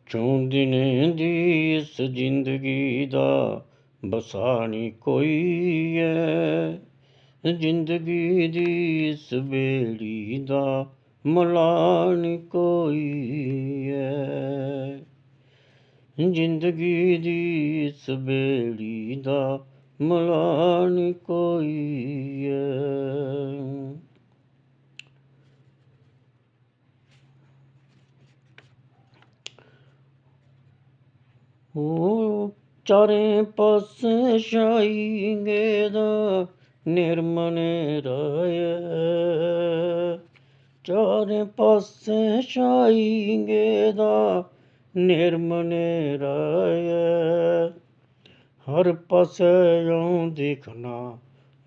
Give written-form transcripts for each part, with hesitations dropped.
ਚੋਂ ਦਿਨੇ ਦੀ ਇਸ ਜ਼ਿੰਦਗੀ ਦਾ ਵਸਾ ਨੀ ਕੋਈ ਐ। ਜ਼ਿੰਦਗੀ ਦੀ ਇਸ ਬੇੜੀ ਦਾ ਮਲਾ ਨੀ ਕੋਈ ਐ। ਜ਼ਿੰਦਗੀ ਦੀ ਇਸ ਬੇੜੀ ਦਾ ਮਲਾ ਨੀ ਕੋਈ ਐ। ਚਾਰੇ ਪਾਸੇ ਛਾਈਂਗੇ ਦਾ ਨਿਰਮਨੇ ਰਾਇ। ਚਾਰੇ ਪਾਸੇ ਛਾਈਂਗੇ ਦਾ ਨਿਰਮਨੇ ਰਾਇ। ਹਰ ਪਾਸੇ ਯੋਂ ਦਿਖਣਾ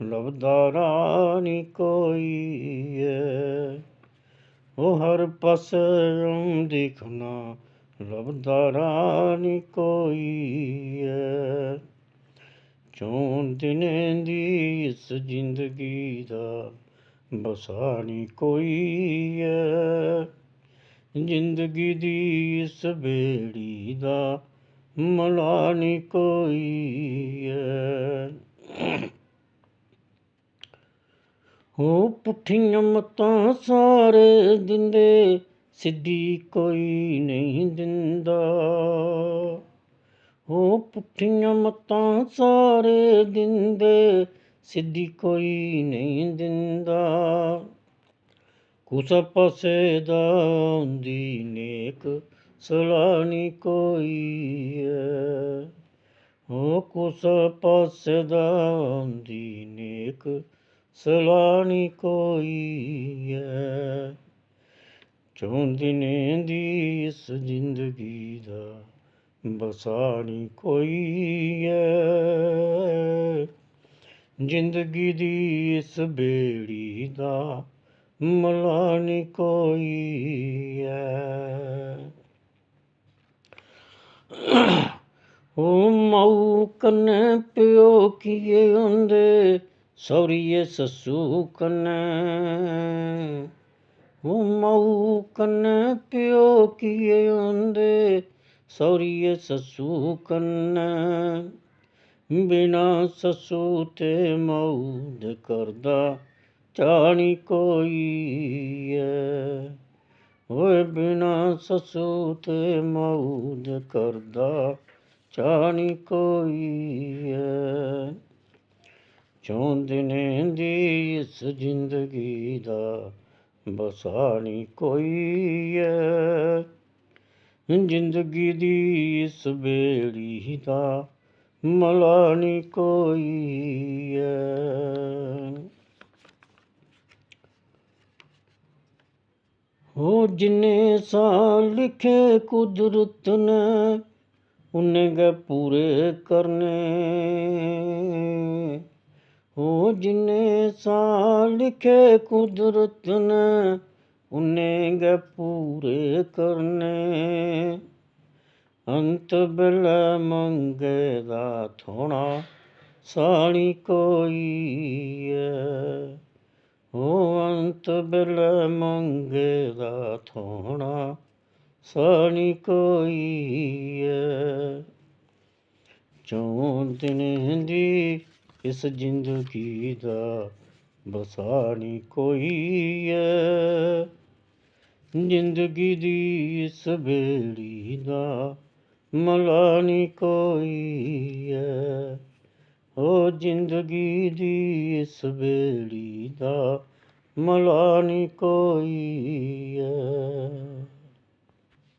ਲੱਭਦਾ ਰਾਹ ਨੀ ਕੋਈ ਐ। ਉਹ ਹਰ ਪਾਸੇ ਯੋਂ ਦਿਖਣਾ ਲੱਭਦਾ ਰਾਹ ਨੀ ਕੋਈ ਐ। ਚੋਂ ਦਿਨੇ ਦੀ ਇਸ ਜ਼ਿੰਦਗੀ ਦਾ ਵਸਾ ਨੀ ਕੋਈ ਐ। ਜ਼ਿੰਦਗੀ ਦੀ ਇਸ ਬੇੜੀ ਦਾ ਮਲਾ ਨੀ ਕੋਈ ਐ। ਉਹ ਪੁੱਠੀਆਂ ਮੱਤਾਂ ਸਾਰੇ ਦਿੰਦੇ, ਸਿੱਧੀ ਕੋਈ ਨਹੀਂ ਦਿੰਦਾ। ਉਹ ਪੁੱਠੀਆਂ ਮੱਤਾਂ ਸਾਰੇ ਦਿੰਦੇ, ਸਿੱਧੀ ਕੋਈ ਨਹੀਂ ਦਿੰਦਾ। ਕੁਸ ਪਾਸੇ ਦਾ ਆਉਂਦੀ ਨੇਕ ਸਲਾਹ ਨੀ ਕੋਈ ਐ। ਉਹ ਕੁਸ ਪਾਸੇ ਦਾ ਆਉਂਦੀ ਨੇਕ ਸਲਾਹ ਨੀ ਕੋਈ ਐ। ਚੋਂ ਦਿਨੇ ਦੀ ਇਸ ਜ਼ਿੰਦਗੀ ਦਾ ਵਸਾ ਨੀ ਕੋਈ ਐ। ਜ਼ਿੰਦਗੀ ਦੀ ਇਸ ਬੇੜੀ ਦਾ ਮਲਾ ਨੀ ਕੋਈ ਐ। ਉਹ ਮਾਊ ਕੰਨੇ ਪਿਓ ਕੀਏ ਆਉਂਦੇ, ਸਹੁਰੀਏ ਸੱਸੂ ਕੰਨੈ। ਉਹ ਮਾਊ ਕੰਨੇ ਪਿਓ ਕੀਏ ਆਉਂਦੇ, ਸਹੁਰੀਏ ਸੱਸੂ ਕੰਨੈ। ਬਿਨਾ ਸੱਸੂ ਤੇ ਮਾਊ ਦੇ ਕਰਦਾ ਚਾਅ ਨੀ ਕੋਈ ਐ। ਓਏ ਬਿਨਾ ਸੱਸੂ ਤੇ ਮਾਊ ਦੇ ਕਰਦਾ ਚਾਅ ਨੀ ਕੋਈ ਐ। ਚੋਂ ਦਿਨੇ ਦੀ ਇਸ ਜ਼ਿੰਦਗੀ ਦਾ ਵਸਾ ਨੀ ਕੋਈ ਐ। ਜ਼ਿੰਦਗੀ ਦੀ ਇਸ ਬੇੜੀ ਦਾ ਮਲਾ ਨੀ ਕੋਈ ਐ। ਉਹ ਜਿੰਨੇ ਸਾਲ ਲਿਖੇ ਕੁਦਰਤ ਨੇ, ਉਨੇ ਗਏ ਪੂਰੇ ਕਰਨੇ। ਉਹ ਜਿੰਨੇ ਸਾਲ ਲਿਖੇ ਕੁਦਰਤ ਨੇ, ਉਨੇ ਗਏ ਪੂਰੇ ਕਰਨੇ। ਅੰਤ ਵੇਲੇ ਮੰਗੇ ਦਾ ਥੋਣਾ ਸਾਹ ਨੀ ਕੋਈ ਐ। ਉਹ ਅੰਤ ਵੇਲੇ ਮੰਗੇ ਦਾ ਥੋਣਾ ਸਾਹ ਨੀ ਕੋਈ ਐ। ਚੋਂ ਦਿਨੇ ਦੀ ਇਸ ਜ਼ਿੰਦਗੀ ਦਾ ਵਸਾ ਨੀ ਕੋਈ ਐ। ਜ਼ਿੰਦਗੀ ਦੀ ਇਸ ਬੇੜੀ ਦਾ ਮਲਾ ਨੀ ਕੋਈ ਐ। ਉਹ ਜ਼ਿੰਦਗੀ ਦੀ ਇਸ ਬੇੜੀ ਦਾ ਮਲਾ ਨੀ ਕੋਈ ਐ।